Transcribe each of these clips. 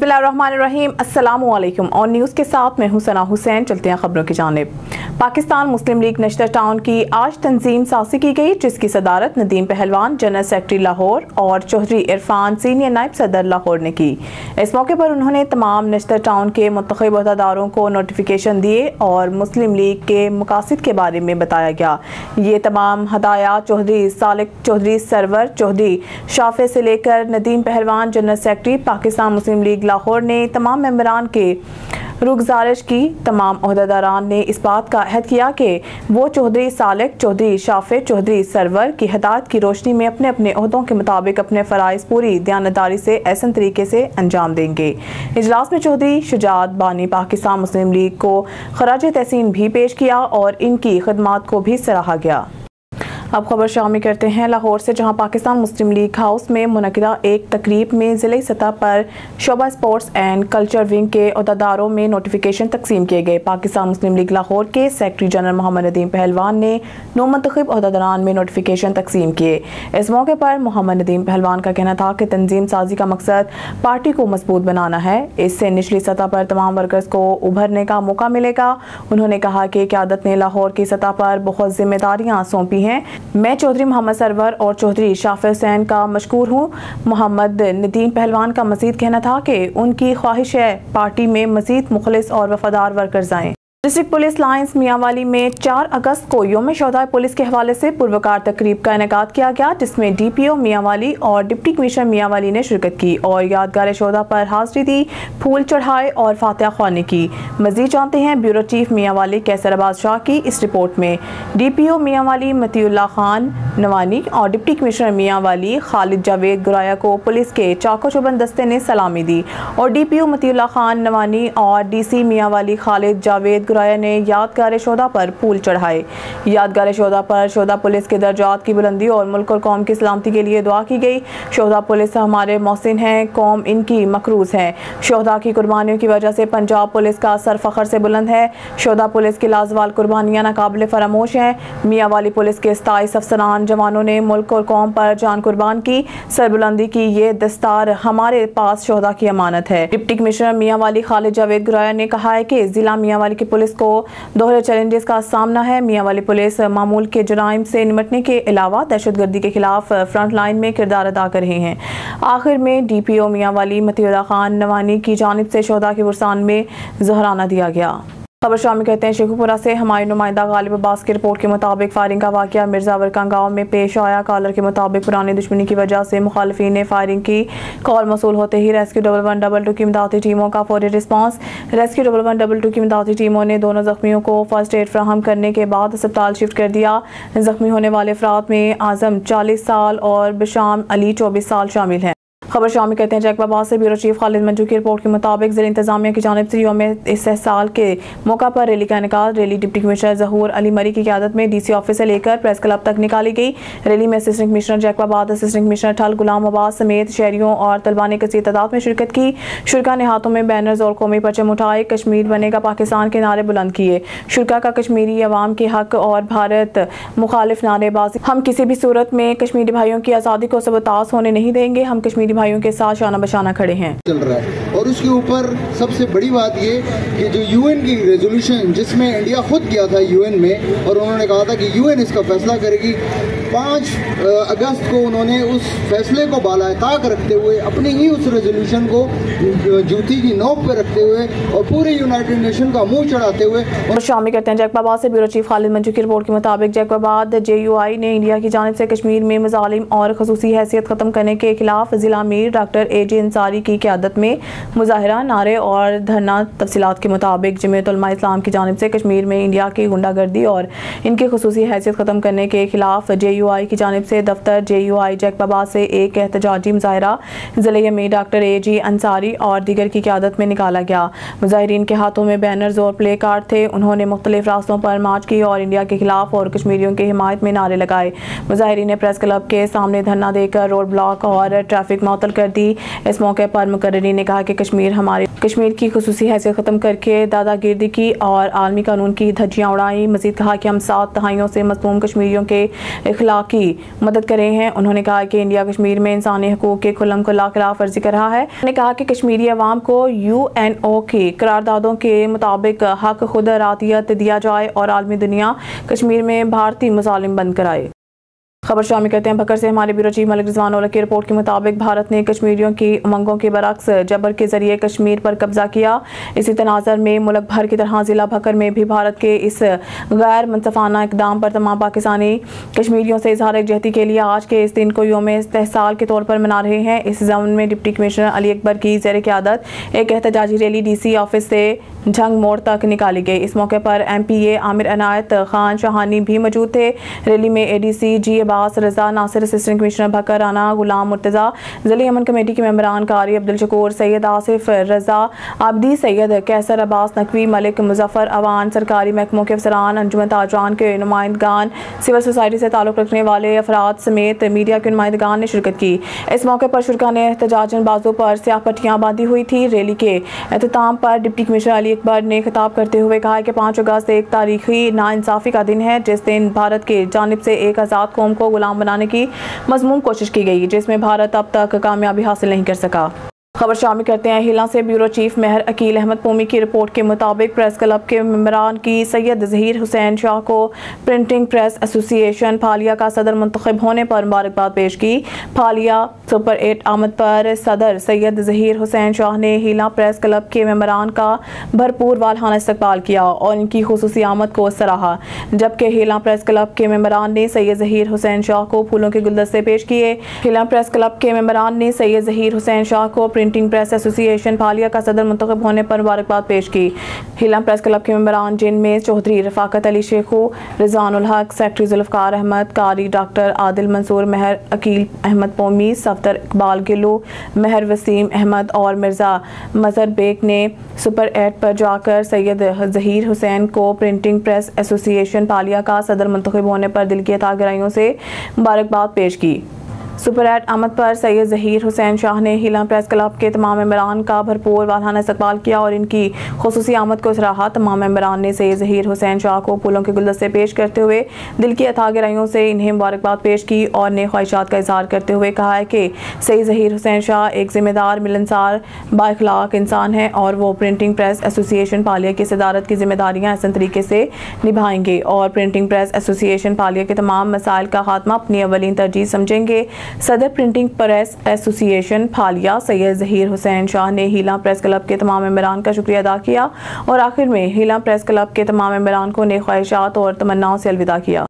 बिस्मिल्लाहिर्रहमानिर्रहीम, अस्सलामुअलैकुम। और न्यूज़ के साथ मैं हूं सना हुसैन। चलते हैं खबरों की जानिब। पाकिस्तान मुस्लिम लीग नश्तर टाउन की आज तंजीम साज़ी की गई, जिसकी सदारत नदीम पहलवान जनरल सेक्रेटरी लाहौर और चौधरी इरफान सीनियर नायब सदर लाहौर ने की। इस मौके पर उन्होंने तमाम नश्तर टाउन के मुंतखब अहदेदारों को नोटिफिकेशन दिए और मुस्लिम लीग के मकासद के बारे में बताया गया। ये तमाम हदायत चौधरी सालिक, चौधरी सरवर, चौधरी शाफे से लेकर नदीम पहलवान जनरल सेक्रेटरी पाकिस्तान मुस्लिम लीग लाहौर ने तमाम मेंबरान के गुजारिश की। तमाम अहदेदारान ने इस बात का अहद किया कि वो चौधरी सालिक, चौधरी शाफे, चौधरी सरवर की हिदायत की रोशनी में अपने अपने अहदों के मुताबिक अपने फ़राइज़ पूरी दयानतदारी से एहसन तरीके से अंजाम देंगे। इजलास में चौधरी शुजात बानी पाकिस्तान मुस्लिम लीग को खराज तहसीन भी पेश किया और इनकी खदमात को भी सराहा गया। अब खबर शामिल करते हैं लाहौर से, जहां पाकिस्तान मुस्लिम लीग हाउस में मुनक़िदा एक तकरीब में ज़िले सतह पर शोबा स्पोर्ट्स एंड कल्चर विंग के अहदेदारों में नोटिफिकेशन तकसीम किए गए। पाकिस्तान मुस्लिम लीग लाहौर के सेक्रेटरी जनरल मोहम्मद नदीम पहलवान ने 9 मुंतखब अहदेदारान में नोटिफिकेशन तकसीम किए। इस मौके पर मोहम्मद नदीम पहलवान का कहना था कि तंजीम साजी का मकसद पार्टी को मजबूत बनाना है। इससे निचली सतह पर तमाम वर्कर्स को उभरने का मौका मिलेगा। उन्होंने कहा कि क़यादत ने लाहौर की सतह पर बहुत जिम्मेदारियाँ सौंपी हैं। मैं चौधरी मोहम्मद सरवर और चौधरी शाफे हुसैन का मशकूर हूँ। मोहम्मद नदीम पहलवान का मजीद कहना था कि उनकी ख्वाहिश है पार्टी में मजीद मुखलिस और वफादार वर्कर्स आएँ। डिस्ट्रिक्ट पुलिस लाइन्स मियांवाली में 4 अगस्त को यौम शोहदा पुलिस के हवाले से पुरवकार तकरीब का इनेकाद किया गया, जिसमें DPO मियांवाली और डिप्टी कमिश्नर मियांवाली ने शिरकत की और यादगार शोहदा पर हाजिरी दी, फूल चढ़ाए और फातिहा ख्वानी की। मजीद जानते हैं ब्यूरो चीफ मियांवाली कैसर अब्बास शाह की इस रिपोर्ट में। DPO मियांवाली मतीउल्लाह खान नवानी और डिप्टी कमिश्नर मियांवाली खालिद जावेद गुराया को पुलिस के चाको चौबंद दस्ते ने सलामी दी और DPO मतीउल्लाह खान नवानी और DC मियांवाली खालिद जावेद गुराया ने यादगार शोहदा पर फूल चढ़ाए। यादगार शोहदा पर शोहदा पुलिस के दर्जात की बुलंदी और मुल्क और कौम की सलामती के लिए दुआ की गई। शोहदा पुलिस हमारे मोहसिन हैं, कौम इनकी मकरूज है। शोहदा की कुर्बानियों की वजह से पंजाब पुलिस का सर फख्र से बुलंद है। शोहदा पुलिस की लाजवाल कुर्बानियाँ नाकाबिल फरामोश हैं। मियांवाली पुलिस के 27 अफसरान जवानों ने मुल्क और कौम पर जान कुर्बान की। सरबुलंदी की ये दस्तार हमारे पास शोहदा की अमानत है। डिप्टी कमिश्नर मियांवाली खालिद जावेद गुराया ने कहा है कि जिला मियांवाली की पुलिस को दोहरे चैलेंजेस का सामना है। मियांवाली पुलिस मामूल के जुराइम से निपटने के अलावा दहशतगर्दी के खिलाफ फ्रंट लाइन में किरदार अदा कर रहे हैं। आखिर में DPO मियांवाली मतीउल्लाह खान नवानी की जानिब से शोहदा के बुरसान में ज़हराना दिया गया। खबर शामिल कहते हैं शेखुपुरा से। हमारे नुमाइंदा गालिब अब्बास की रिपोर्ट के मुताबिक फायरिंग का वाकया मिर्जा वर्का गाँव में पेश आया। कॉलर के मुताबिक पुरानी दुश्मनी की वजह से मुखालिफिन ने फायरिंग की। कॉल मौसूल होते ही रेस्क्यू 1112 की इमदादी टीमों का फौरी रिस्पांस। रेस्क्यू 1112 की इमदादी टीमों ने दोनों जख्मियों को फर्स्ट एड फ्राहम करने के बाद अस्पताल शिफ्ट कर दिया। जख्मी होने वाले अफराद में आजम 40 साल और बिशाम अली 24 साल शामिल हैं। खबर शामिल कहते हैं जैकबाबाद से। ब्यूरो चीफ खालिद मंजू की रिपोर्ट के मुताबिक ज़िला इंतजामिया की जानिब से यौम इस्तेहसाल के मौका पर रैली का इनेकाद रैली डिप्टी कमिश्नर ज़हूर अली मरी की क़यादत में DC ऑफिस से लेकर प्रेस क्लब तक निकाली गई। रैली में assistant commissioner Jacobabad, assistant commissioner Thal Ghulam Abbas समेत शहरियों और तलबा ने कसीर तादाद में शिरकत की। शुरका ने हाथों में बैनर्स और कौमी परचम उठाए, कश्मीर बनेगा पाकिस्तान के नारे बुलंद किए। शुरका का कश्मीरी अवाम के हक और भारत मुखालिफ नारेबाजी। हम किसी भी सूरत में कश्मीरी भाइयों की आज़ादी को सबतास होने नहीं देंगे। हम कश्मीरी भाइयों के साथ शाना बशाना खड़े हैं। चल रहा है और उसके ऊपर सबसे बड़ी बात ये कि जो UN की रेजोल्यूशन जिसमें इंडिया खुद गया था UN में और उन्होंने कहा था कि UN इसका फैसला करेगी, 5 अगस्त को उन्होंने उस फैसले को बालाताक रखते हुए अपनी ही उस रेजोल्यूशन को जूती की नोक पर रखते हुए और पूरे यूनाइटेड नेशन का मुंह चढ़ाते हुए। और शामिल करते हैं जैकबाबाद से। ब्यूरो चीफ खालिद मंजू की रिपोर्ट के मुताबिक जैकबाबाद JUI ने इंडिया की जानिब से कश्मीर में मज़ालिम और खसूसी हैसियत ख़त्म करने के खिलाफ जिला अमीर डॉक्टर AJ अंसारी की क़यादत में मुजाहिरा, नारे और धरना। तफसीलात के मुताबिक जमीयत उलमा इस्लाम की जानिब से कश्मीर में इंडिया की गुंडागर्दी और इनकी खसूसी हैसियत ख़त्म करने के खिलाफ JUI की जानिब से दफ्तर JUI जैकबाबाद से एक एहतजाजी मुजाहिरा ज़िले अमीर डॉक्टर AJ अंसारी और दीगर की क़यादत में निकाला गया। मुजाहिरीन के हाथों में बैनर्स और प्ले कार्ड थे। उन्होंने मुख्तलिफ रास्तों पर मार्च की और इंडिया के खिलाफ और कश्मीरियों की हिमायत में नारे लगाए। मुजाहिरीन ने प्रेस क्लब के सामने धरना देकर रोड ब्लॉक और ट्रैफिक मुअत्तल कर दी। इस मौके पर मुकर्रिरीन ने कहा कि कश्मीर की खुसूसी हैसियत ख़त्म करके दादागिर्दी की और आलमी कानून की धज्जियाँ उड़ाई। मजीद कहा कि हम 7 दहाइयों से मज़लूम कश्मीरियों के खिलाफ इस्लाह की मदद कर रहे हैं। उन्होंने कहा कि इंडिया कश्मीर में इंसानी हकूक़ के खुल्लम-खुल्ला खिलाफ वर्जी कर रहा है। उन्होंने कहा कि कश्मीरी अवाम को UNO की करारदादों के मुताबिक हक खुद अरातियत दिया जाए और आलमी दुनिया कश्मीर में भारतीय मुजालिम बंद कराए। खबर शामिल करते हैं भक्कर से। हमारे ब्यूरो चीफ मलिक रिजवान उल्ला की रिपोर्ट के मुताबिक भारत ने कश्मीरियों की उमंगों के बरक्स जबर के जरिए कश्मीर पर कब्जा किया। इसी तनाज़र में मुल्क भर की तरह जिला भक्कर में भी भारत के इस गैर मुनसफाना इकदाम पर तमाम पाकिस्तानी कश्मीरियों से इजहार यकजहती के लिए आज के इस दिन को यौम इस्तेहसाल के तौर पर मना रहे हैं। इस ज़मन में डिप्टी कमिश्नर अली अकबर की ज़ेर क़यादत एक एहतजाजी रैली DC ऑफिस से झंग मोड़ तक निकाली गई। इस मौके पर MPA आमिर अनायत खान शाहानी भी मौजूद थे। रैली में ADC G अब्बास रजा नासिर, असिस्टेंट कमिश्नर भक्कर राना गुलाम मुर्तज़ा, ज़िला अमन कमेटी के मेंबरान कारी अब्दुल शकूर, सैयद आसिफ रजा आबदी, सैयद कैसर अब्बास नकवी, मलिक मुजफ्फर अवान, सरकारी महकमों के अफसरान, अंजुमन ताजरान के नुमाइंदगान, सिविल सोसाइटी से ताल्लुक़ रखने वाले अफराद समेत मीडिया के नुमाइंदगान ने शिरकत की। इस मौके पर शुरका ने एहतजाजन बाजू पर स्याह पट्टियाँ बांधी हुई थी। रैली के एहतमाम पर डिप्टी कमिश्नर अली अकबर ने खिताब करते हुए कहा कि 5 अगस्त एक तारीखी नाइंसाफ़ी का दिन है, जिस दिन भारत के जानिब से एक आज़ाद कौम को गुलाम बनाने की मज़मूम कोशिश की गई, जिसमें भारत अब तक कामयाबी हासिल नहीं कर सका। खबर शामिल करते हैं हिला से। ब्यूरो चीफ मेहर अकील अहमद पोमी की रिपोर्ट के मुताबिक प्रेस क्लब के मेंबरान की सैयद ज़हीर हुसैन शाह को प्रिंटिंग प्रेस एसोसिएशन फालिया का सदर मुंतखब होने पर मुबारकबाद पेश की। फालिया सुपर 8 आमद पर सदर सैयद ज़हीर हुसैन शाह ने हिला प्रेस क्लब के मेंबरान का भरपूर वालहाना इस्तकबाल किया और इनकी खुसूसी आमद को सराहा, जबकि हिला प्रेस क्लब के मेंबरान ने सैयद ज़हीर हुसैन शाह को फूलों के गुलदस्ते पेश किए। हिला प्रेस क्लब के मेंबरान ने सैयद ज़हीर हुसैन शाह को प्रिंटिंग प्रेस एसोसिएशन फालिया का सदर मुंतखब होने पर मुबारकबाद पेश की। हिला प्रेस क्लब के मेंबरान जिनमें चौधरी रफाकत अली शेखू, रिजवानुल हक, सेक्रेटरी जुल्फ़कार अहमद, कारी डॉक्टर आदिल मंसूर, मेहर अकील अहमद पोमी, सफदर इकबाल गिल्लू, मेहर वसीम अहमद और मिर्ज़ा मज़हर बेग ने सुपर 8 पर जाकर सैयद ज़हीर हुसैन को प्रिंटिंग प्रेस एसोसिएशन फालिया का सदर मुंतखब होने पर दिल की अता गहराइयों से मुबारकबाद पेश की। सुपर 8 आमद पर सैयद ज़हीर हुसैन शाह ने हिला प्रेस क्लब के तमाम मेंबरान का भरपूर वालहाना इस्तकबाल किया और इनकी खुसूसी आमद को सराहा। तमाम मेंबरान ने सैयद ज़हीर हुसैन शाह को फूलों के गुलदस्ते पेश करते हुए दिल की अता गहराइयों से इन्हें मुबारकबाद पेश की और नेक ख्वाहिशात का इजहार करते हुए कहा है कि सैयद ज़हीर हुसैन शाह एक जिम्मेदार, मिलनसार, बाइखलाक इंसान है और वो प्रिंटिंग प्रेस एसोसिएशन फालिया की सदारत की जिम्मेदारियाँ ऐसे तरीके से निभाएंगे और प्रिंटिंग प्रेस एसोसिएशन फालिया के तमाम मसाइल का खात्मा अपनी अवलीन तरजीह समझेंगे। सदर प्रिंटिंग प्रेस एसोसिएशन फालिया सैयद ज़हीर हुसैन शाह ने हिला प्रेस क्लब के तमाम मेंबरान का शुक्रिया अदा किया और आखिर में हिला प्रेस क्लब के तमाम मेंबरान को नेक ख्वाहिशात और तमन्नाओं से अलविदा किया।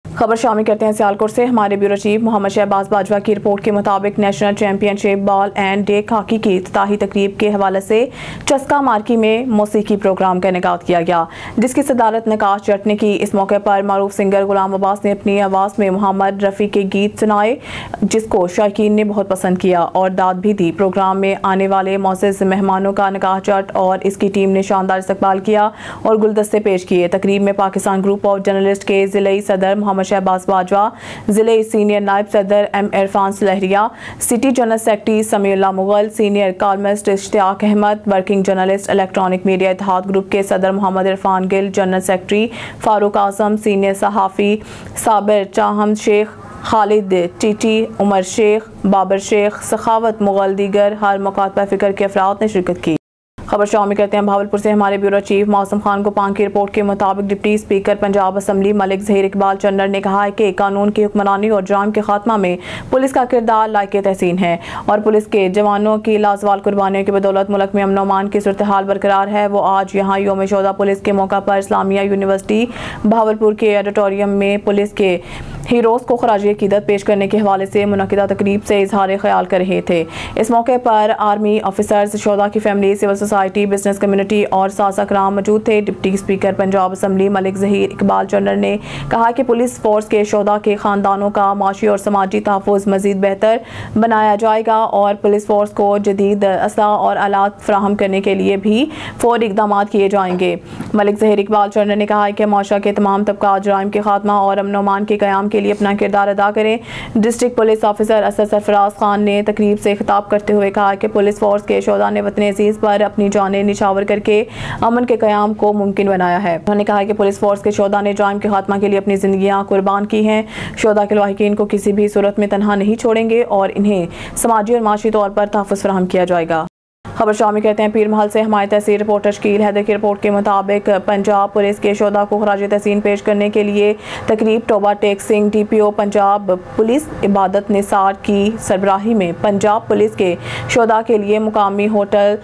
खबर शामिल करते हैं सियालकोट से। हमारे ब्यूरो चीफ मोहम्मद शहबाज बाजवा की रिपोर्ट के मुताबिक national championship ball and deck hockey की इफ्तिताही तकरीब के हवाले से चस्का मार्की में मौसीकी प्रोग्राम का इनेकाद किया गया, जिसकी सदारत नकाश जट ने की। इस मौके पर मारूफ सिंगर गुलाम अब्बास ने अपनी आवाज़ में मोहम्मद रफ़ी के गीत सुनाए, जिसको शायकीन ने बहुत पसंद किया और दाद भी दी। प्रोग्राम में आने वाले मौसस मेहमानों का नकाश जट और इसकी टीम ने शानदार इस्तकबाल किया और गुलदस्ते पेश किए। तकरीब में पाकिस्तान ग्रुप ऑफ जर्नलिस्ट के ज़िले सदर मोहम्मद शहबाज बाजवा, जिले सीनियर नायब सदर M Irfan Sulehria, city general secretary Samiullah Mughal, senior columnist Ishtiaq Ahmed, working journalist electronic media इत्तेहाद ग्रुप के सदर Mohammad Irfan Gill, general secretary Farooq Azam, senior सहाफ़ी साबिर चाहम शेख, खालिद टीटी, उमर शेख, बाबर शेख, सखावत मुगल, दीगर हर मौक़ात पर फ़िक्र के अफराद ने शिरकत की। खबर शामिल करते हैं भावलपुर से। हमारे ब्यूरो चीफ मौसम खान गोपान की रिपोर्ट के मुताबिक deputy speaker Punjab assembly Malik Zaheer Iqbal Channar ने कहा है कि कानून की हुक्मरानी और जुर्म के खात्मा में पुलिस का किरदार लायक तहसीन है और पुलिस के जवानों की लाजवाल कुर्बानियों की बदौलत मुल्क में अमन अमान की सूरत हाल बरकरार है। वो आज यहाँ यौम शोदा पुलिस के मौका पर इस्लामिया यूनिवर्सिटी भावलपुर के ऑडिटोरियम में पुलिस के हीरोज़ को खराज अकीदत पेश करने के हवाले से मुनक़िदा तकरीब से इजहार ख्याल कर रहे थे। इस मौके पर आर्मी ऑफिसर्स, शोदा की family, civil society, business community और सासा कराम मौजूद थे। Deputy speaker Punjab assembly Malik Zaheer Iqbal Channar ने कहा कि पुलिस फोर्स के शोदा के ख़ानदानों का माशी और समाजी तहफ़्फ़ुज़ मज़ीद बेहतर बनाया जाएगा और पुलिस फोर्स को जदीद असला और आलात फ्राहम करने के लिए भी फ़ौरी इक़दाम किए जाएंगे। मलिक ज़हीर इकबाल चन्नर ने कहा कि माशरा के तमाम तबका जुराइम के खात्मा और अमन अमान के क़याम के लिए अपना किरदार अदा करें। District police officer Asad Sarfaraz Khan ने तकरीब से खिताब करते हुए कहा कि पुलिस फोर्स के शोदा ने वतन अज़ीज़ पर अपनी जानें निछावर करके अमन के क़याम को मुमकिन बनाया है। उन्होंने कहा कि पुलिस फोर्स के शोधा ने जाम के खात्मा के लिए अपनी जिंदगियां कुर्बान की हैं। शोधा के लवाहिकीन को किसी भी सूरत में तनहा नहीं छोड़ेंगे और इन्हें समाजी और माशी तौर पर तहफ़्फ़ुज़ फराहम किया जाएगा। खबर शामी कहते हैं पीर महल से हमारी तहसील रिपोर्टर शकील हैदर की रिपोर्ट के मुताबिक पंजाब पुलिस के शोधा को खराज तहसीन पेश करने के लिए तकरीब टोबा टेक सिंह DPO पंजाब पुलिस इबादत निसार की सरबराही में पंजाब पुलिस के शोधा के लिए मुकामी होटल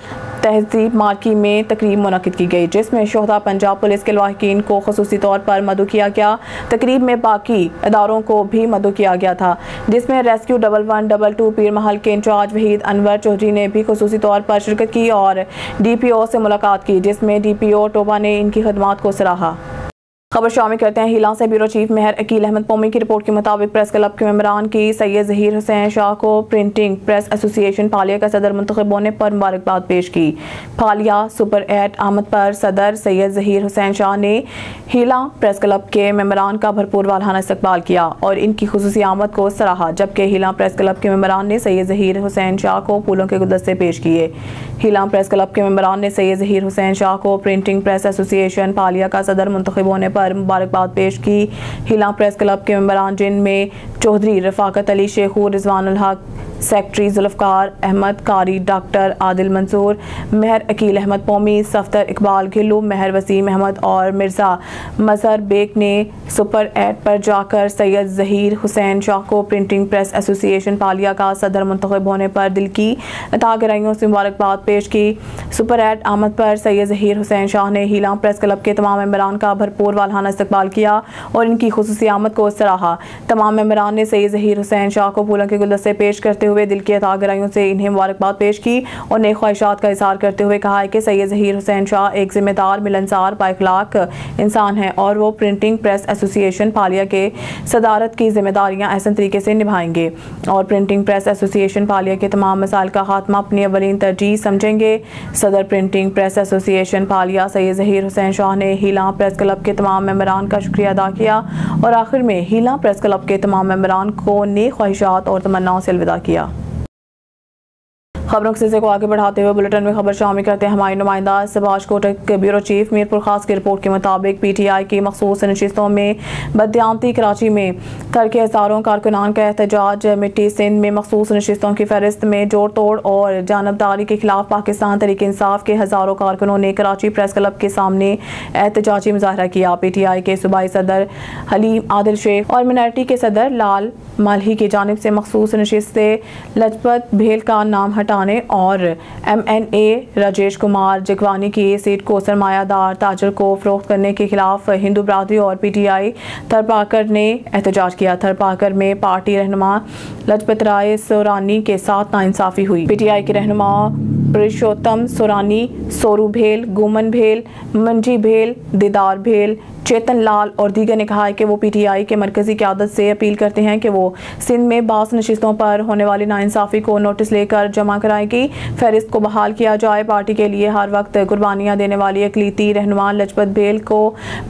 तहजीब मार्की में तकरीब मुनक़िद की गई, जिसमें शोधा पंजाब पुलिस के लवाहिकीन को ख़ुसूसी तौर पर मदऊ किया गया। तकरीब में बाकी इदारों को भी मदऊ किया गया था, जिसमें रेस्क्यू 1112 पीर महल के इंचार्ज वहीद अनवर चौधरी ने भी ख़ुसूसी तौर पर शिरकत की और DPO से मुलाकात की, जिसमें DPO टोबा ने इनकी खदमात को सराहा। खबर शामिल करते हैं हिला से ब्यूरो चीफ मेहर अकील अहमद पौमी की रिपोर्ट के मुताबिक प्रेस क्लब के मेंबरान की सैयद ज़हीर हुसैन शाह को प्रिंटिंग प्रेस एसोसिएशन पालिया का सदर मुंतखब होने पर मुबारकबाद पेश की। पालिया सुपर 8 आमद पर सदर सैयद ज़हीर हुसैन शाह ने हिला प्रेस क्लब के मेंबरान का भरपूर वालहाना इस्तकबाल किया और इनकी खुसूसी आमद को सराहा, जबकि हिला प्रेस क्लब के मेंबरान ने सैयद ज़हीर हुसैन शाह को फूलों के गुलदस्ते पेश किए। हिला प्रेस क्लब के मेंबरान ने सैयद ज़हीर हुसैन शाह को प्रिंटिंग प्रेस एसोसिएशन पालिया का सदर मुंतखब होने पर मुबारकबाद पेश की। हिला प्रेस क्लब के मेंबरान जिनमें चौधरी रफाकत अली शेखू, रिजवानुल हक, सेक्रेटरी जुल्फ़कार अहमद, कारी डॉक्टर आदिल मंसूर, मेहर अकील अहमद पौमी, सफ्तर इकबाल घिल्लू, मेहर वसीम अहमद और मिर्ज़ा मजहर बेग ने सुपर 8 पर जाकर सैयद ज़हीर हुसैन शाह को प्रिंटिंग प्रेस एसोसिएशन पालिया का सदर मुंतखब होने पर दिल की अता गहराइयों से मुबारकबाद पेश की। सुपर 8 आमद पर सैयद ज़हीर हुसैन शाह ने हिला प्रेस क्लब के तमाम मेंबरान का भरपूर वालहाना इस्तकबाल किया और इनकी खुसूसी आमद को सराहा। तमाम मेंबरान ने सैयद ज़हीर हुसैन शाह को फूलों के गुलदस्ते पेश करते हुए दिल की अता गहराइयों से इन्हें मुबारकबाद पेश की और नेक ख्वाहिशात का इज़हार करते हुए कहा है कि सैयद ज़हीर हुसैन शाह एक जिम्मेदार, मिलनसार, बाइखलाक इंसान है और वो प्रिंटिंग प्रेस एसोसिएशन पालिया के सदारत की जिम्मेदारियां एहसन तरीके से निभाएंगे और प्रिंटिंग प्रेस एसोसिएशन पालिया के तमाम मसाइल का खात्मा अपनी अवलीन तरजीह समझेंगे। सदर printing press association Phalia Syed Zaheer Hussain Shah ने हिला प्रेस क्लब के तमाम मेंबरान का शुक्रिया अदा किया और आखिर में हिला प्रेस क्लब के तमाम मेंबरान को नेक ख्वाहिशात और तमन्नाओं से अलविदा किया। खबरों के सिलसिले को आगे बढ़ाते हुए बुलेटिन में खबर शामिल करते हैं हमारे नुमाइंदा सबाज कोटक के ब्यूरो चीफ मीरपुर खास की रिपोर्ट के मुताबिक PTI की मखसूस नशिस्तों में बददियानती कराची में करके हज़ारों कारकुनान का एहतजाज। मिट्टी सिंध में मखसूस नशिस्तों की फहरिस्त में जोड़ तोड़ और जानबदारी के खिलाफ पाकिस्तान तहरीक इंसाफ के हज़ारों कारकुनों ने कराची प्रेस क्लब के सामने एहतजाजी मुजाहरा किया। PTI के सूबाई सदर हलीम आदिल शेख और मिनॉरिटी के सदर लाल मालही की जानिब से मखसूस नशिस्त से लजपत भेल का नाम हटाने और MNA राजेश कुमार जगवानी की सीट को सरमायादार ताजर को फरोख्त करने के खिलाफ हिंदू बरादरी और PTI थरपाकर ने एहतजाज किया। थरपाकर में पार्टी रहनुमा लजपत राय सोरानी के साथ नाइंसाफी हुई। PTI के रहनुमा पुरुषोत्तम सोरानी, सोरू भेल, गुमन भेल, मंजी भेल, दीदार भेल, चेतन लाल और दीगर ने कहा है कि वो PTI के मरकजी क़यादत से अपील करते हैं कि वो सिंध में बास नशिस्तों पर होने वाली नाइंसाफ़ी को नोटिस लेकर जमा कराएगी। फहरिस्त को बहाल किया जाए। पार्टी के लिए हर वक्त कुर्बानियाँ देने वाली अक़लीती रहनुमा लजपत भेल को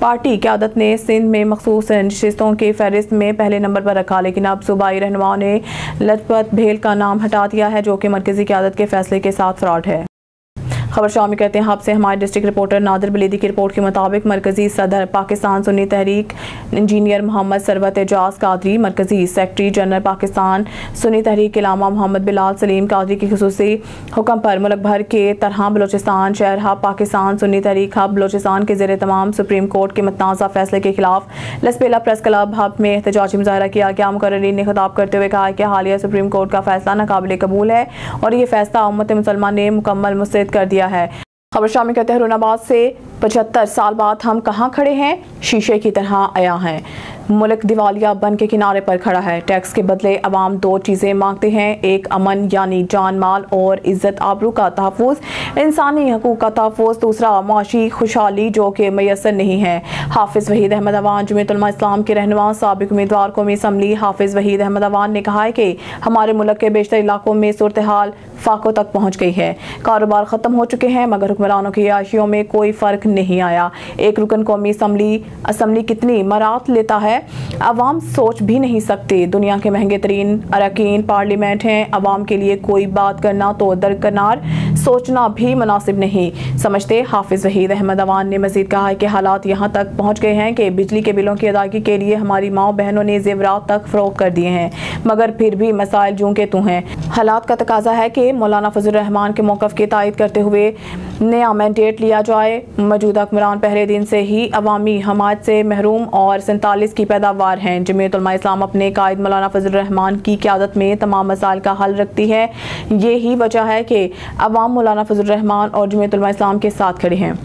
पार्टी क़यादत ने सिंध में मखसूस नशिस्तों की फहरिस्त में पहले नंबर पर रखा, लेकिन अब सूबाई रहनुमाओं ने लजपत भेल का नाम हटा दिया है, जो कि मरकजी क़यादत के फैसले के साथ फ्रॉड है। खबर शामिल करते हैं हब से हमारे डिस्ट्रिक्ट रिपोर्टर नादिर बलीदी की रिपोर्ट के मुताबिक मरकजी सदर पाकिस्तान सुन्नी तहरीक इंजीनियर मोहम्मद सरवत एजाज कादरी, मरकजी सेक्रेटरी जनरल पाकिस्तान सुन्नी तहरीक इलामा मोहम्मद बिलाल सलीम कादरी की खुसूसी हुक्म पर मुल्क भर के तरह बलोचिस्तान शहर हब पाकिस्तान सुन्नी तहरीक हब बलोचिस्तान के ज़ेर तमाम सुप्रीम कोर्ट के मुतनाज़ा फैसले के खिलाफ लसपेला प्रेस क्लब हब में एहतजाजी मुजाहरा किया गया। मुकर्रीरीन ने खिताब करते हुए कहा कि हालिया सुप्रीम कोर्ट का फैसला नाकाबिल कबूल है और ये फैसला उम्मत मुसलमान ने मुकम्मल मुस्तरद कर दिया है। खबर शामिल करते हैं हुरनाबाद से 75 साल बाद हम कहाँ खड़े हैं, शीशे की तरह आया है। मुल्क दिवालिया बन के किनारे पर खड़ा है। टैक्स के बदले अवाम दो चीज़ें मांगते हैं, एक अमन यानी जान माल और इज्जत आबरू का तहफ़्फ़ुज़, इंसानी हकूक़ का तहफ़्फ़ुज़, दूसरा माशी खुशहाली जो कि मैसर नहीं है। हाफिज़ वहीद अहमद अवान जमीयत उलमा इस्लाम के रहनुमा साबिक़ उम्मीदवार कौमी असम्बली हाफिज़ वहीद अहमद अवान ने कहा है कि हमारे मुल्क के बेशतर इलाकों में सूरत हाल फाकों तक पहुँच गई है। कारोबार ख़त्म हो चुके हैं मगर हुक्मरानों की आशियों में कोई फ़र्क नहीं आया। एक रुकन कौमी असम्बली कितनी मरात लेता है, अवाम सोच भी नहीं सकते। दुनिया के महंगे तरीन अरकान पार्लियामेंट हैं, अवाम के लिए कोई बात करना तो दरकनार सोचना भी मुनासिब नहीं समझते। हाफिज वहीद अहमद अवान ने मजीद कहा है कि हालात यहाँ तक पहुँच गए हैं कि बिजली के बिलों की अदायगी के लिए हमारी माओ बहनों ने जेवरात तक फरोख्त कर दिए हैं, मगर फिर भी मसाइल जूं के तू हैं। हालात का तकाजा है कि मौलाना फजल रहमान के मौक़िफ़ की तायद करते हुए नया मैंडेट लिया जाए। मौजूदा हुक्मरान पहले दिन से ही अवामी हमायत से महरूम और 47 की पैदावार हैं। जमीयत उलमा इस्लाम अपने कायद मौलाना फजल रहमान की क़यादत में तमाम मसाइल का हल रखती है। यही वजह है कि अवाम मौलाना फजल रहमान और जमीयत उलमा इस्लाम के साथ खड़े हैं।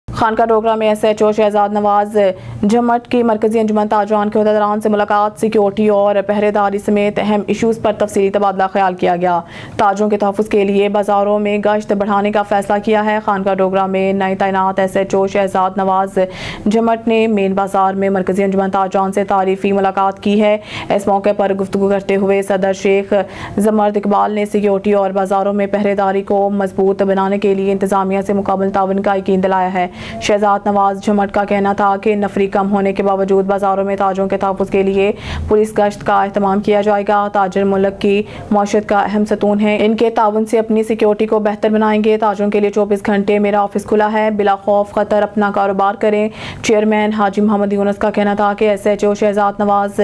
खानका डोगरा में SHO शहजाद नवाज जमट की मरकजी अंजुमन ताजरान के अहदेदारान से मुलाकात, सिक्योरिटी और पहरेदारी समेत अहम इशूज़ पर तफसीली तबादला ख्याल किया गया। ताजों के तहफ़्फ़ुज़ के लिए बाज़ारों में गश्त बढ़ाने का फैसला किया है। खानका डोगरा में नई तैनात SHO शहजाद नवाज जमट ने मेन बाज़ार में मरकजी अंजुमन ताजरान से तारीफ़ी मुलाकात की है। इस मौके पर गुफ्तगू करते हुए सदर शेख जमर्द इकबाल ने सिक्योरिटी और बाज़ारों में पहरेदारी को मजबूत बनाने के लिए इंतज़ामिया से मुकाबल ताउन का यकीन दिलाया है। शहजाद नवाज जमट का कहना था कि नफरी कम होने के बावजूद बाजारों में ताजों के तहफ़्फ़ुज़ के लिए पुलिस गश्त का एहतमाम किया जाएगा। ताजर मुल्क की मौशत का अहम सतून है, इनके ताउन से अपनी सिक्योरिटी को बेहतर बनाएंगे। ताजों के लिए 24 घंटे मेरा ऑफिस खुला है, बिला खौफ खतर अपना कारोबार करें। चेयरमैन हाजी मोहम्मद यूनुस का कहना था कि SHO शहजाद नवाज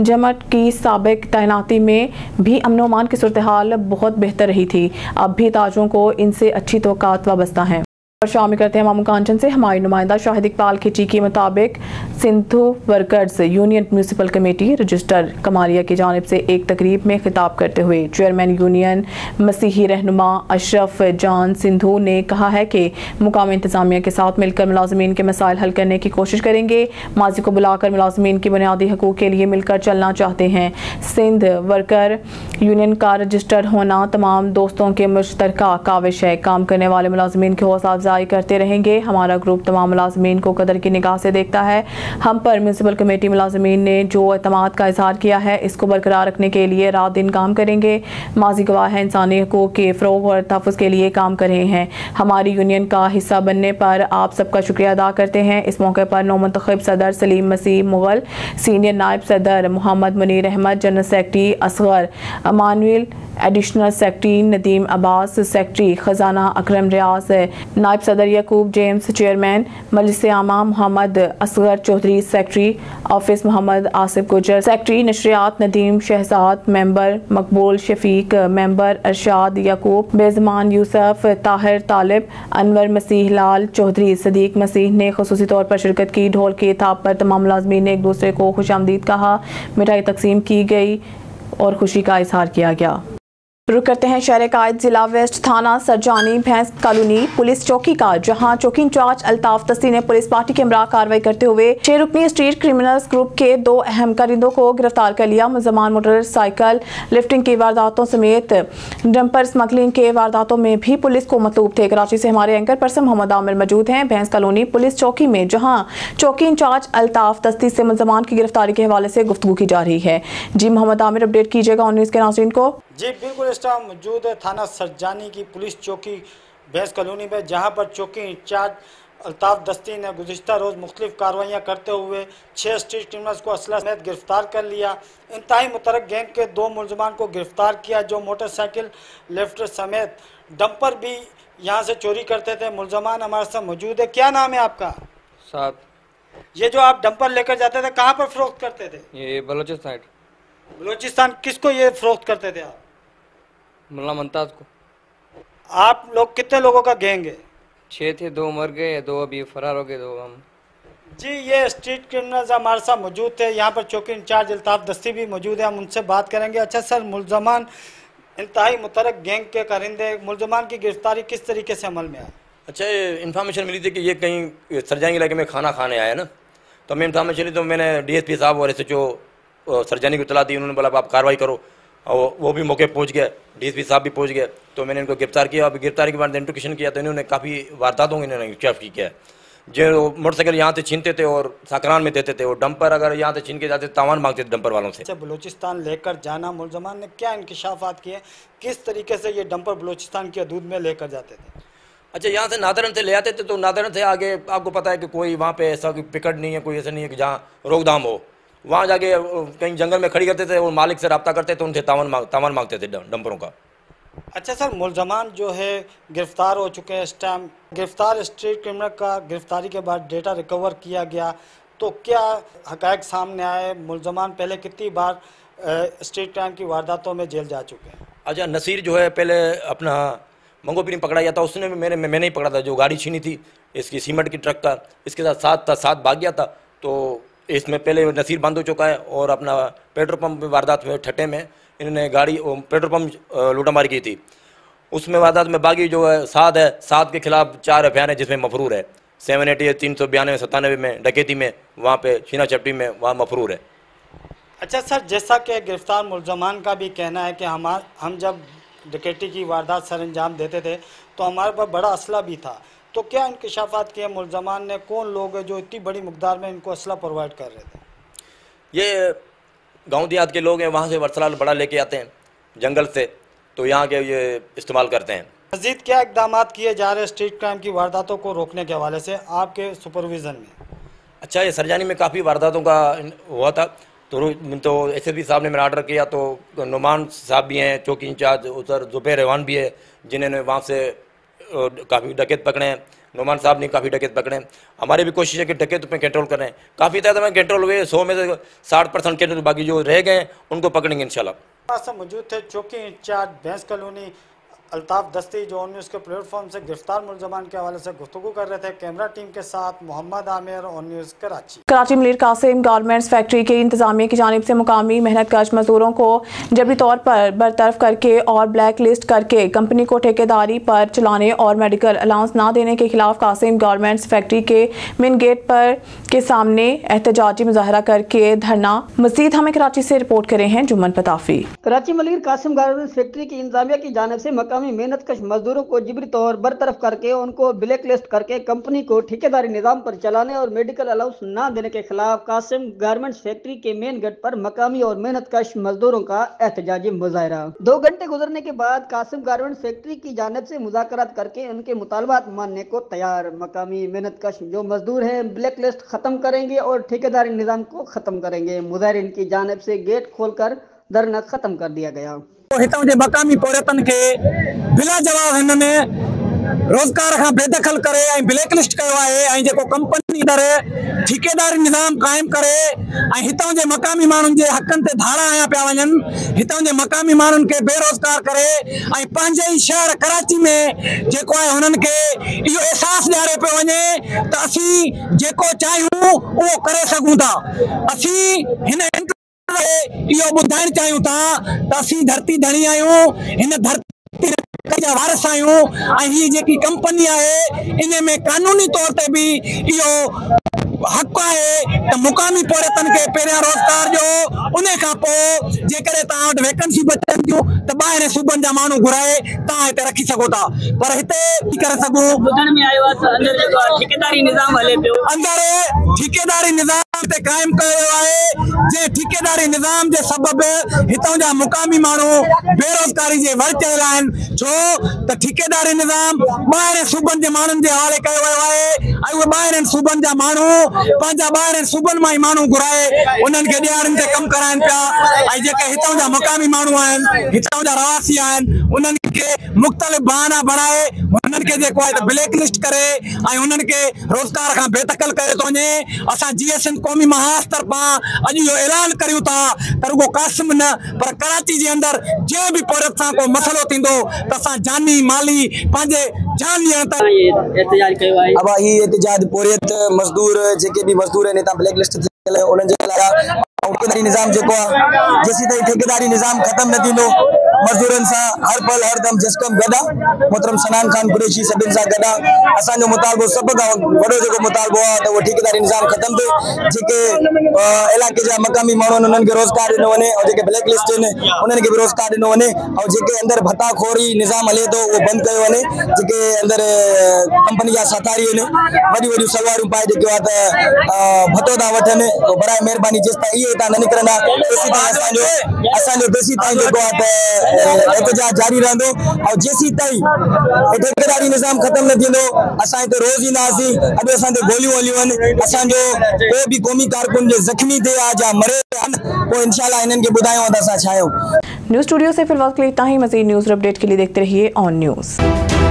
जमट की साबिक तैनाती में भी अमन व अमान की सूरत हाल बहुत बेहतर रही थी। अब भी ताजों को इनसे अच्छी तवक्कात वाबस्ता हैं। और शामिल करते हैं मामू कांचन से हमारी नुमाइंदा शाहिद इकबाल खिची के मुताबिक Sindhu workers union municipal committee register Kamalia की जानिब से एक तकरीब में खिताब करते हुए चेयरमैन यूनियन मसीही रहनुमा अशरफ जान सिंधु ने कहा है कि मुकामी इंतजामिया के साथ मिलकर मुलाजमीन के मसाइल हल करने की कोशिश करेंगे। माजी को बुलाकर मुलाजमीन की बुनियादी हकूक़ के लिए मिलकर चलना चाहते हैं। सिंध वर्कर यूनियन का रजिस्टर होना तमाम दोस्तों के मुश्तरका काविश है। काम करने वाले मुलाजमीन की हौसला अफजाई करते रहेंगे। हमारा ग्रुप तमाम मुलाजमीन को कदर की निगाह से देखता है। हम पर म्यूनसिपल कमेटी मुलाजमीन ने जो एतमाद का इजहार किया है, इसको बरकरार रखने के लिए रात दिन काम करेंगे। माजी गवाह है इंसानी हकूक़ के फ़रोग़ और तहफ़्फ़ुज़ के लिए काम कर रहे हैं। हमारी यूनियन का हिस्सा बनने पर आप सबका शुक्रिया अदा करते हैं। इस मौके पर नौमुंतखब सदर सलीम मसीह मुग़ल, सीनियर नायब सदर Mohammad Munir Ahmed, general secretary Asghar Emmanuel, additional secretary Nadeem Abbas, secretary खजाना अकरम रियाज, नायब सदर यकूब जेम्स, चेयरमैन मजलिस आमा मोहम्मद असगर चौधरी, सेक्रेटरी ऑफिस मोहम्मद आसिफ गुजर, सेक्रेटरी नशरियात नदीम शहजाद, मेंबर मकबूल शफीक, मेंबर अरशाद यकूब, बेजमान यूसुफ, ताहिर तालिब, अनवर मसीह लाल चौधरी, सदीक मसीह ने खुसूसी तौर पर शिरकत की। ढोल के ताब पर तमाम मुलाजमीन ने एक दूसरे को खुशामदीद कहा, मिठाई तकसीम की गई और खुशी का इजहार किया गया। रुक करते हैं शहर कायद जिला वेस्ट थाना सरजानी भैंस कॉलोनी पुलिस चौकी का, जहां चौकी इंचार्ज अल्ताफ तस्ती ने पुलिस पार्टी के हमरा कार्रवाई करते हुए 6 रुकनी स्ट्रीट क्रिमिनल्स ग्रुप के 2 अहम कारिंदों को गिरफ्तार कर लिया। मुलजमान मोटरसाइकिल लिफ्टिंग की वारदातों समेत डंपर स्मगलिंग के वारदातों में भी पुलिस को मतलूब थे। कराची से हमारे एंकर पर्सन मोहम्मद आमिर मौजूद हैं भैंस कॉलोनी पुलिस चौकी में, जहाँ चौकी इंचार्ज अल्ताफ तस्ती से मुलजमान की गिरफ्तारी के हवाले से गुफ्तगू की जा रही है। जी मोहम्मद आमिर, अपडेट कीजिएगा ऑन न्यूज़ के नाज़रीन को। जी बिल्कुल, इस टाइम मौजूद है थाना सरजानी की पुलिस चौकी भैंस कॉलोनी में, जहां पर चौकी इंचार्ज अल्ताफ दस्ती ने गुज़िश्ता रोज़ मुख्तलिफ कार्रवाइयाँ करते हुए 6 स्ट्रीट क्रिमिनल्स को असला समेत गिरफ्तार कर लिया। इंतहाई मुतरक गैंग के 2 मुलजमान को गिरफ्तार किया, जो मोटरसाइकिल लिफ्ट समेत डंपर भी यहाँ से चोरी करते थे। मुलजमान हमारे साथ मौजूद है। क्या नाम है आपका? साथ। ये जो आप डंपर लेकर जाते थे, कहाँ पर फरोख्त करते थे? ये बलोचिस्तान। बलोचिस्तान। किसको ये फरोख्त करते थे आप? मुल्ला मुमताज को। आप लोग कितने लोगों का गैंग है? 6 थे, 2 मर गए, 2 अभी फरार हो गए, 2 हम। जी, ये स्ट्रीट क्रिमिनल्स हमारे साथ मौजूद थे। यहाँ पर चौकी इंचार्ज अल्ताफ दस्ती भी मौजूद है, हम उनसे बात करेंगे। अच्छा सर, मुलजमान इंतहाई मुतरक गैंग के कारिंदे, मुलजमान की गिरफ्तारी किस तरीके से अमल में आया? अच्छा, इन्फॉर्मेशन मिली थी कि ये कहीं सरजानी इलाके में खाना खाने आया ना, तो हमें इन्फॉर्मेशन मिली, तो मैंने DSP साहब और SHO सरजानी को इतला दी। उन्होंने बोला आप कार्रवाई करो, और वो भी मौके पहुंच गए, DSP साहब भी पहुंच गए, तो मैंने इनको गिरफ्तार किया। अभी गिरफ्तारी के बाद इंट्रोगेशन किया, तो इन्होंने काफ़ी वारदातों इन्होंने इंकशाफ किया है। जो मोटरसाइकिल यहाँ से छीनते थे और साकरान में देते थे, और डंपर अगर यहाँ से छीन के जाते तावान मांगते थे डंपर वालों से। अच्छा, बलूचिस्तान लेकर जाना, मुलजमान ने क्या इंकशाफात किए, किस तरीके से ये डंपर बलूचिस्तान की हदूद में लेकर जाते थे? अच्छा, यहाँ से नादरन से ले आते थे, तो नादरन से आगे आपको पता है कि कोई वहाँ पे ऐसा कोई पिकट नहीं है, कोई ऐसा नहीं है कि जहाँ रोकदाम हो। वहाँ जाके कहीं जंगल में खड़ी करते थे और मालिक से रब्ता करते थे, उनसे तावन मांगते थे डंपरों का। अच्छा सर, मुलजमान जो है गिरफ्तार हो चुके हैं इस टाइम। गिरफ्तार स्ट्रीट क्रिमिनल का गिरफ्तारी के बाद डेटा रिकवर किया गया, तो क्या हक़ाइक़ सामने आए? मुलजमान पहले कितनी बार स्ट्रीट क्राइम की वारदातों में जेल जा चुके हैं? अच्छा, नसीर जो है पहले अपना मंगोपीरी पकड़ा गया था, उसने मैंने ही पकड़ा था, जो गाड़ी छीनी थी इसकी सीमेंट की ट्रक का, इसके साथ भाग गया था। तो इसमें पहले नसीर बंद हो चुका है। और अपना पेट्रोल पंप में वारदात हुए ठट्टे में इन्होंने गाड़ी पेट्रोल पंप लूटामारी की थी, उसमें वारदात में बागी जो है साद के खिलाफ 4 एफआईआर है, जिसमें मफरूर है 780 392 97 में डकैती में, वहाँ पे शीना चपटी में वहाँ मफरूर है। अच्छा सर, जैसा कि गिरफ्तार मुलजमान का भी कहना है कि हम जब डकैती की वारदात सर अंजाम देते थे तो हमारे पास बड़ा असला भी था, तो क्या इंकशाफात किए मुलजमान ने? कौन लोग हैं जो इतनी बड़ी मकदार में इनको असला प्रोवाइड कर रहे थे? ये गांव देहात के लोग हैं, वहाँ से वर्सलाल बड़ा लेके आते हैं जंगल से, तो यहाँ के ये इस्तेमाल करते हैं। मज़ीद क्या इकदाम किए जा रहे हैं स्ट्रीट क्राइम की वारदातों को रोकने के हवाले से आपके सुपरविज़न में? अच्छा, ये सरजानी में काफ़ी वारदातों का हुआ था, तो एसएसपी साहब ने मेरा ऑर्डर किया, तो नुमान साहब भी हैं चौकी इंचार्ज, उधर जुबैर रहमान भी है, जिन्होंने वहाँ से काफ़ी डकैत पकड़े हैं। नुमान साहब ने काफ़ी डकैत पकड़े हैं। हमारी भी कोशिश है कि डकैत पे कंट्रोल करें। काफ़ी तादाद में कंट्रोल हुए, 100 में से 60% कंट्रोल, बाकी जो रह गए उनको पकड़ेंगे इंशाल्लाह। मौजूद थे चौकी इंचार्ज भैंस कॉलोनी अल्ताफ दस्ती, जो न्यूज़ के प्लेटफॉर्म से गिरफ्तार मुलजमान के हवाले से गुफ्तगू कर रहे थे। कैमरा टीम के साथ Mohammad Aamir, on news Karachi. Karachi Malir Qasim garments factory की इंतजामिया की जानिब से मुकामी मेहनतकश मजदूरों को जबरी तौर पर बरतरफ करके और ब्लैक लिस्ट करके कंपनी को ठेकेदारी पर चलाने और मेडिकल अलाउंस ना देने के खिलाफ कासिम गारमेंट्स फैक्ट्री के मेन गेट पर के सामने एहतजाजी मुजाहरा करके धरना। मजीद हमें कराची से रिपोर्ट करे हैं जुम्मन पताफी। कराची मलिर कासिम गारमेंट्स फैक्ट्री की इंतजामिया की जानिब से मकामी मेहनतकश मजदूरों को जिबरी तौर बरतरफ करके उनको ब्लैक लिस्ट करके कंपनी को ठेकेदारी निजाम पर चलाने और मेडिकल अलाउंस न देने के खिलाफ कासिम गारमेंट्स फैक्ट्री के मेन गेट पर मकामी और मेहनतकश मजदूरों का एहतजाजी मुजाहरा। 2 घंटे गुजरने के बाद कासिम गारमेंट्स फैक्ट्री की जानिब से मुज़ाकरात करके उनके मुतालबात मानने को तैयार। मकामी मेहनतकश जो मजदूर हैं ब्लैक लिस्ट खत्म करेंगे और ठेकेदारी निजाम को खत्म करेंगे। मुजाहिरीन की जानिब से गेट खोलकर धरना खत्म कर दिया गया। हितां जे मकामी पौरतन के बिला जवाब हिनने रोजगार खां बेदखल करे ऐं ब्लैक लिस्ट कयो आहे ऐं जेको कंपनी दर ठेकेदारी निज़ाम कायम करे ऐं हितां जे मकामी माण्हुनि जे हक़नि ते धाड़ा आया पिया वञनि। हितां जे मकामी माण्हुनि के बेरोजगार करे ऐं पंहिंजे ई शहर कराची में जेको आहे हुननि खे इहो एहसास ॾियारे पियो वञे त असीं जेको चाहियूं उहो करे सघूं था। असीं हिन इहो ॿुधाइण चाहियूं था त असीं धरती धणी आहियूं, हिन धरती जा वारिस आहियूं ऐं हीअ जेकी कंपनी आहे इन में कानूनी तौर ते बि इहो हक़ आहे त मुकामी पौरतन के पहिरियां रोजगार जो, उन खां पोइ जेकॾहिं तव्हां वटि वैकेंसी बचनि थियूं त ॿाहिरि सूबनि जा माण्हू घुराए तव्हां हिते रखी सघो था। पर हिते थी करे सघूं ॿुधण में आयो आहे त अंदरि जेको ठेकेदारी निज़ाम हले पियो, अंदरि ठेकेदारी निज़ाम ते क़ाइमु कयो वियो आहे। जे ठेकेदारी निज़ाम जे सबबि हितां जा मुकामी माण्हू बेरोज़गारी जे वर चढ़ियल आहिनि, छो त ठेकेदारी निज़ाम ॿाहिरि सूबनि जे माण्हुनि जे हवाले कयो वियो आहे ऐं उहे ॿाहिरि सूबनि जा माण्हू पंहिंजा ॿाहिरि सूबनि मां ई माण्हू घुराए उन्हनि खे ॾियारियुनि ते कमु कराइनि पिया ऐं जेके हितां जा मकामी माण्हू आहिनि, हितां जा रवासी आहिनि, उन्हनि खे मुख़्तलिफ़ बहाना बणाए उन्हनि खे जेको आहे त ब्लैक लिस्ट करे ऐं उन्हनि खे रोज़गार खां बेदखल करे थो वञे। असां GSN क़ौमी महाज तरफ़ां अॼु इहो ऐलान करियूं था त रुगो कासिम न पर कराची जे अंदरि जंहिं बि पौरत सां को मसइलो थींदो त असां जानी माली पंहिंजे जान ॾियण तक एहतजाज कयो आहे। अब ही एहतजाज पौरत मजदूर जेके भी मजदूर आहिनि हितां ब्लैक लिस्ट थियल उन्हनि जे लाइ ठेकेदारी निज़ाम जेको आहे जेसीं ताईं ठेकेदारी निज़ाम ख़त्म न थींदो मजदूरनि सां हर पल हर दम जस्कम गॾु मोहतरम सनान खान कुरैशी सभिनि सां गॾु असांजो मुतालबो सभ खां वॾो जेको मुतालबो आहे त उहो ठेकेदारी निज़ाम ख़त्म थिए, जेके इलाइक़े जा मक़ामी माण्हू आहिनि उन्हनि खे रोज़गार ॾिनो वञे ऐं जेके ब्लैक लिस्ट आहिनि उन्हनि खे बि रोज़गार ॾिनो वञे ऐं जेके अंदरि भताखोरी निज़ाम हले थो उहो बंदि कयो वञे। जेके अंदरि कंपनी जा साथारी आहिनि वॾियूं वॾियूं सलवारूं पाए जेको आहे त भतो था वठनि, बराए महिरबानी जेसि ताईं इहे हितां न निकिरंदा तेसीं ताईं असांजो देसी ताईं जेको आहे त एहतजाज जारी रहंदो और जेसी ताईं ठेकेदारी निज़ाम खत्म न थींदो असां हिते रोज़ ईंदासीं। अॼु असां ते गोलियूं हलियूं आहिनि, असांजो को बि क़ौमी कारकुन जे ज़ख्मी थिए या जा मरे पोइ इंशाल्लाह इन्हनि खे ॿुधायूं त असां छा आहियूं। न्यूज़ स्टूडियो से फिलहाल के लिए इतना ही। मज़ीद न्यूज़ अपडेट के लिए देखते रहिए ऑन न्यूज़।